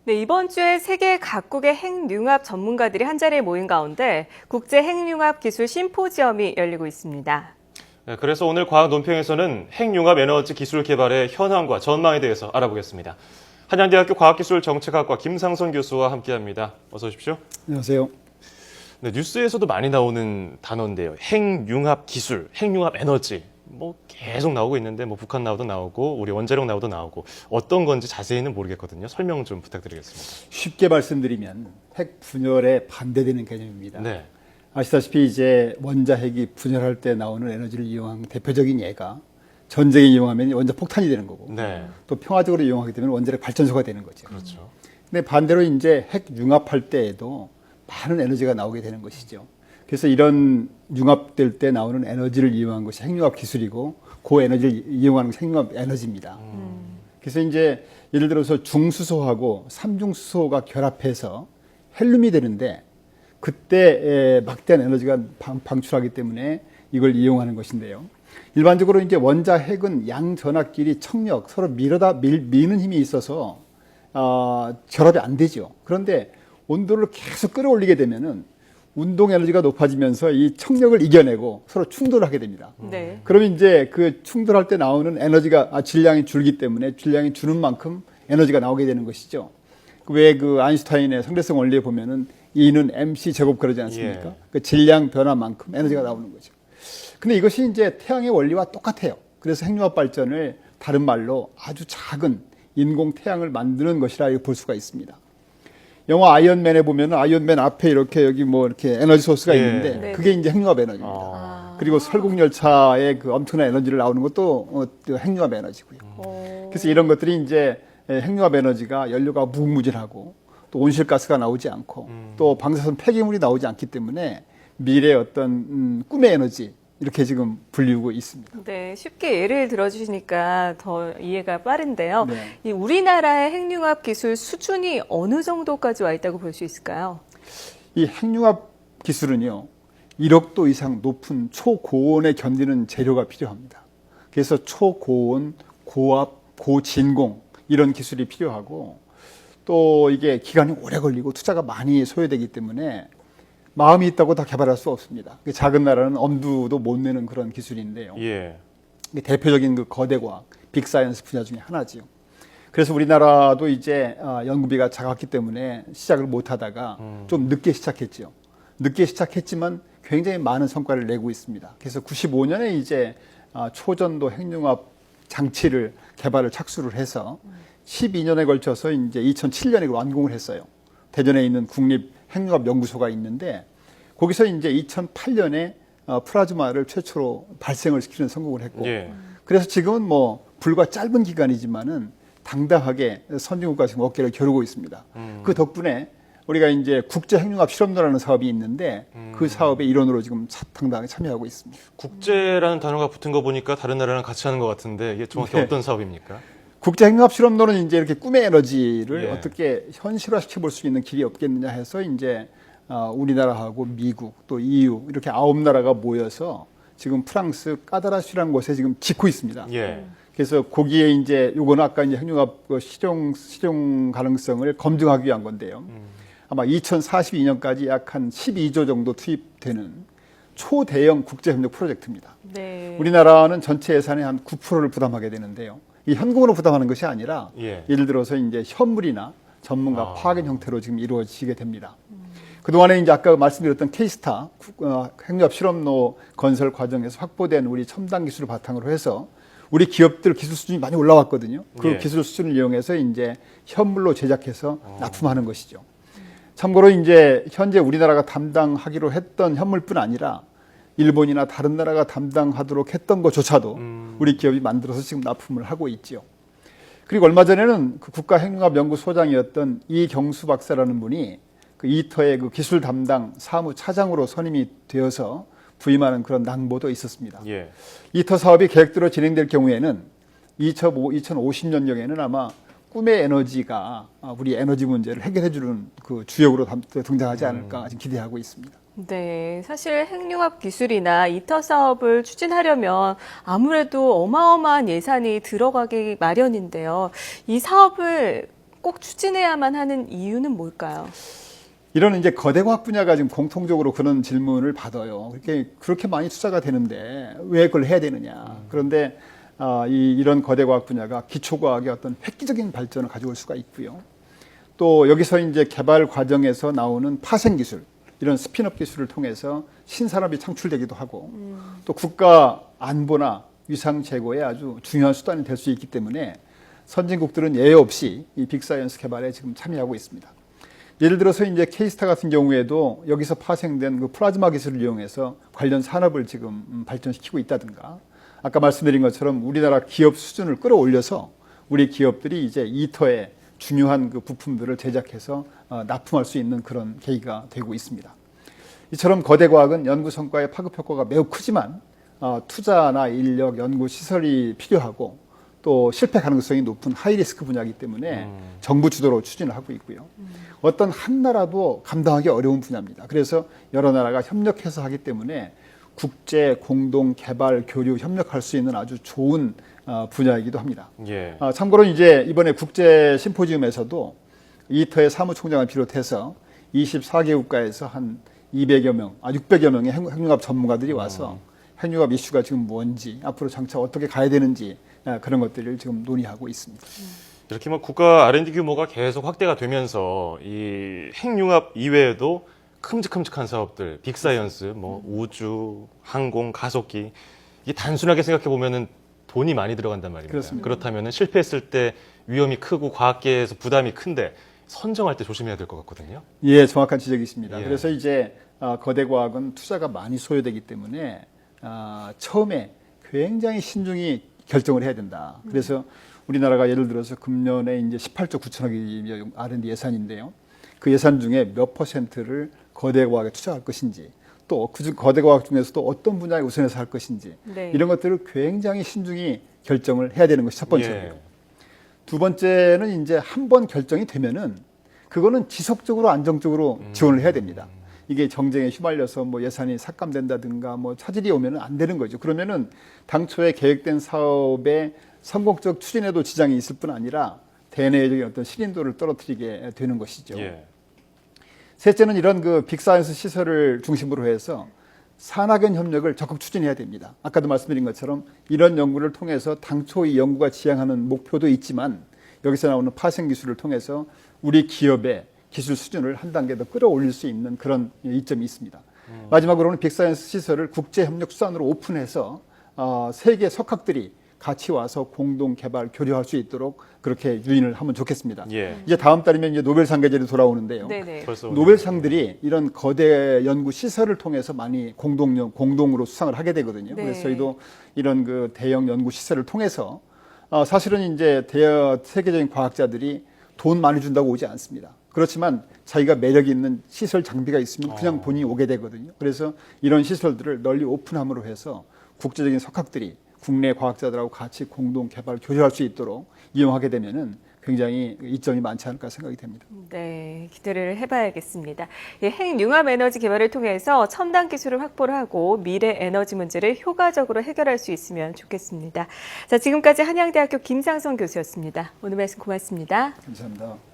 네, 이번 주에 세계 각국의 핵융합 전문가들이 한자리에 모인 가운데 국제 핵융합 기술 심포지엄이 열리고 있습니다. 네, 그래서 오늘 과학 논평에서는 핵융합 에너지 기술 개발의 현황과 전망에 대해서 알아보겠습니다. 한양대학교 과학기술정책학과 김상선 교수와 함께합니다. 어서 오십시오. 안녕하세요. 네, 뉴스에서도 많이 나오는 단어인데요. 핵융합 기술, 핵융합 에너지. 계속 나오고 있는데 북한 나오도 나오고 우리 원자력 나오도 나오고 어떤 건지 자세히는 모르겠거든요. 설명 좀 부탁드리겠습니다. 쉽게 말씀드리면 핵 분열에 반대되는 개념입니다. 네. 아시다시피 이제 원자핵이 분열할 때 나오는 에너지를 이용한 대표적인 예가 전쟁에 이용하면 원자폭탄이 되는 거고 네. 또 평화적으로 이용하게 되면 원자력 발전소가 되는 거죠. 그렇죠. 근데 반대로 이제 핵 융합할 때에도 많은 에너지가 나오게 되는 것이죠. 그래서 이런 융합될 때 나오는 에너지를 이용한 것이 핵융합 기술이고 그 에너지를 이용하는 것이 핵융합 에너지입니다. 그래서 이제 예를 들어서 중수소하고 삼중수소가 결합해서 헬륨이 되는데 그때 막대한 에너지가 방출하기 때문에 이걸 이용하는 것인데요. 일반적으로 이제 원자핵은 양전압끼리 청력 서로 미는 힘이 있어서 결합이 안 되죠. 그런데 온도를 계속 끌어올리게 되면은 운동 에너지가 높아지면서 이 청력을 이겨내고 서로 충돌을 하게 됩니다. 네. 그러면 이제 그 충돌할 때 나오는 에너지가 질량이 줄기 때문에 질량이 주는 만큼 에너지가 나오게 되는 것이죠. 왜 그 아인슈타인의 상대성 원리에 보면은 E는 mc 제곱 그러지 않습니까? 예. 그 질량 변화만큼 에너지가 나오는 거죠. 근데 이것이 이제 태양의 원리와 똑같아요. 그래서 핵융합 발전을 다른 말로 아주 작은 인공 태양을 만드는 것이라 볼 수가 있습니다. 영화 아이언맨에 보면은 아이언맨 앞에 이렇게 여기 이렇게 에너지 소스가 예. 있는데 네네. 그게 이제 핵융합 에너지입니다. 그리고 설국열차의 그 엄청난 에너지를 나오는 것도 핵융합 에너지고요. 그래서 이런 것들이 이제 핵융합 에너지가 연료가 무궁무진하고 또 온실가스가 나오지 않고 또 방사선 폐기물이 나오지 않기 때문에 미래의 어떤 꿈의 에너지 이렇게 지금 불리우고 있습니다. 네, 쉽게 예를 들어주시니까 더 이해가 빠른데요. 네. 이 우리나라의 핵융합 기술 수준이 어느 정도까지 와 있다고 볼 수 있을까요? 이 핵융합 기술은요, 1억 도 이상 높은 초고온에 견디는 재료가 필요합니다. 그래서 초고온, 고압, 고진공 이런 기술이 필요하고 또 이게 기간이 오래 걸리고 투자가 많이 소요되기 때문에 마음이 있다고 다 개발할 수 없습니다. 작은 나라는 엄두도 못 내는 그런 기술인데요. 예. 대표적인 그 거대 과학, 빅사이언스 분야 중에 하나지요. 그래서 우리나라도 이제 연구비가 작았기 때문에 시작을 못 하다가 좀 늦게 시작했죠. 늦게 시작했지만 굉장히 많은 성과를 내고 있습니다. 그래서 95년에 이제 초전도 핵융합 장치를 개발을 착수를 해서 12년에 걸쳐서 이제 2007년에 완공을 했어요. 대전에 있는 국립 핵융합 연구소가 있는데 거기서 이제 2008년에 플라즈마를 최초로 발생을 시키는 성공을 했고 예. 그래서 지금은 불과 짧은 기간이지만은 당당하게 선진국과 지금 어깨를 겨루고 있습니다. 그 덕분에 우리가 이제 국제 핵융합 실험로라는 사업이 있는데 그 사업의 일원으로 지금 당당하게 참여하고 있습니다. 국제라는 단어가 붙은 거 보니까 다른 나라랑 같이 하는 것 같은데 이게 정확히 네. 어떤 사업입니까? 국제 핵융합 실험로는 이제 이렇게 꿈의 에너지를 예. 어떻게 현실화시켜 볼 수 있는 길이 없겠느냐 해서 이제 우리나라하고 미국 또 EU 이렇게 9나라가 모여서 지금 프랑스 까다라슈라는 곳에 지금 짓고 있습니다. 예. 그래서 거기에 이제 요거는 아까 이제 핵융합 실용 가능성을 검증하기 위한 건데요. 아마 2042년까지 약 한 12조 정도 투입되는 초대형 국제협력 프로젝트입니다. 네. 우리나라는 전체 예산의 한 9%를 부담하게 되는데요. 이 현금으로 부담하는 것이 아니라 예. 예를 들어서 이제 현물이나 전문가 파견 형태로 지금 이루어지게 됩니다. 그동안에 이제 아까 말씀드렸던 K스타 핵융합 실험로 건설 과정에서 확보된 우리 첨단 기술을 바탕으로 해서 우리 기업들 기술 수준이 많이 올라왔거든요. 그 예. 기술 수준을 이용해서 이제 현물로 제작해서 납품하는 것이죠. 참고로 이제 현재 우리나라가 담당하기로 했던 현물뿐 아니라 일본이나 다른 나라가 담당하도록 했던 것조차도 우리 기업이 만들어서 지금 납품을 하고 있죠. 그리고 얼마 전에는 그 국가핵융합연구소장이었던 이경수 박사라는 분이 그 이터의 그 기술 담당 사무 차장으로 선임이 되어서 부임하는 그런 낭보도 있었습니다. 예. 이터 사업이 계획대로 진행될 경우에는 2050년경에는 아마 꿈의 에너지가 우리 에너지 문제를 해결해주는 그 주역으로 등장하지 않을까 지금 기대하고 있습니다. 네, 사실 핵융합 기술이나 이터 사업을 추진하려면 아무래도 어마어마한 예산이 들어가기 마련인데요. 이 사업을 꼭 추진해야만 하는 이유는 뭘까요? 이런 이제 거대 과학 분야가 지금 공통적으로 그런 질문을 받아요. 그렇게 많이 투자가 되는데 왜 그걸 해야 되느냐. 그런데 이런 거대 과학 분야가 기초 과학의 어떤 획기적인 발전을 가져올 수가 있고요. 또 여기서 이제 개발 과정에서 나오는 파생 기술, 이런 스핀업 기술을 통해서 신산업이 창출되기도 하고 또 국가 안보나 위상 제고에 아주 중요한 수단이 될 수 있기 때문에 선진국들은 예외 없이 이 빅사이언스 개발에 지금 참여하고 있습니다. 예를 들어서 이제 K스타 같은 경우에도 여기서 파생된 그 플라즈마 기술을 이용해서 관련 산업을 지금 발전시키고 있다든가, 아까 말씀드린 것처럼 우리나라 기업 수준을 끌어올려서 우리 기업들이 이제 이터에 중요한 그 부품들을 제작해서 납품할 수 있는 그런 계기가 되고 있습니다. 이처럼 거대 과학은 연구 성과의 파급 효과가 매우 크지만 투자나 인력, 연구 시설이 필요하고 또 실패 가능성이 높은 하이리스크 분야이기 때문에 정부 주도로 추진을 하고 있고요. 어떤 한 나라도 감당하기 어려운 분야입니다. 그래서 여러 나라가 협력해서 하기 때문에 국제 공동 개발 교류 협력할 수 있는 아주 좋은 분야이기도 합니다. 예. 참고로 이제 이번에 국제 심포지움에서도 이터의 사무총장을 비롯해서 24개국가에서 한 200여 명, 600여 명의 핵융합 전문가들이 와서 핵융합 이슈가 지금 뭔지, 앞으로 장차 어떻게 가야 되는지 그런 것들을 지금 논의하고 있습니다. 이렇게 뭐 국가 R&D 규모가 계속 확대가 되면서 이 핵융합 이외에도 큼직큼직한 사업들, 빅사이언스, 뭐 우주, 항공, 가속기, 이게 단순하게 생각해 보면은 돈이 많이 들어간단 말입니다. 그렇습니다. 그렇다면은 실패했을 때 위험이 크고 과학계에서 부담이 큰데 선정할 때 조심해야 될 것 같거든요. 예, 정확한 지적이십니다. 예. 그래서 이제 거대 과학은 투자가 많이 소요되기 때문에 처음에 굉장히 신중히 결정을 해야 된다. 그래서 우리나라가 예를 들어서 금년에 이제 18조 9천억이 R&D 예산인데요. 그 예산 중에 몇 %를 거대 과학에 투자할 것인지, 또 그 거대 과학 중에서도 어떤 분야에 우선해서 할 것인지, 네. 이런 것들을 굉장히 신중히 결정을 해야 되는 것이 첫 번째고요. 예. 두 번째는 이제 한 번 결정이 되면은 그거는 지속적으로 안정적으로 지원을 해야 됩니다. 이게 정쟁에 휘말려서 뭐 예산이 삭감된다든가 뭐 차질이 오면은 안 되는 거죠. 그러면은 당초에 계획된 사업의 성공적 추진에도 지장이 있을 뿐 아니라 대내적인 어떤 신인도를 떨어뜨리게 되는 것이죠. 예. 셋째는 이런 그 빅사이언스 시설을 중심으로 해서 산학연 협력을 적극 추진해야 됩니다. 아까도 말씀드린 것처럼 이런 연구를 통해서 당초 이 연구가 지향하는 목표도 있지만 여기서 나오는 파생 기술을 통해서 우리 기업의 기술 수준을 한 단계 더 끌어올릴 수 있는 그런 이점이 있습니다. 마지막으로는 빅사이언스 시설을 국제협력 수단으로 오픈해서 세계 석학들이 같이 와서 공동 개발 교류할 수 있도록 그렇게 유인을 하면 좋겠습니다. 예. 이제 다음 달이면 이제 노벨상 계절이 돌아오는데요. 네네. 벌써 노벨상들이 이런 거대 연구 시설을 통해서 많이 공동으로 수상을 하게 되거든요. 네. 그래서 저희도 이런 그 대형 연구 시설을 통해서 사실은 이제 세계적인 과학자들이 돈 많이 준다고 오지 않습니다. 그렇지만 자기가 매력 있는 시설 장비가 있으면 그냥 본인이 오게 되거든요. 그래서 이런 시설들을 널리 오픈함으로 해서 국제적인 석학들이 국내 과학자들하고 같이 공동 개발 교류할 수 있도록 이용하게 되면은 굉장히 이점이 많지 않을까 생각이 됩니다. 네, 기대를 해봐야겠습니다. 핵융합 에너지 개발을 통해서 첨단 기술을 확보를 하고 미래 에너지 문제를 효과적으로 해결할 수 있으면 좋겠습니다. 자, 지금까지 한양대학교 김상선 교수였습니다. 오늘 말씀 고맙습니다. 감사합니다.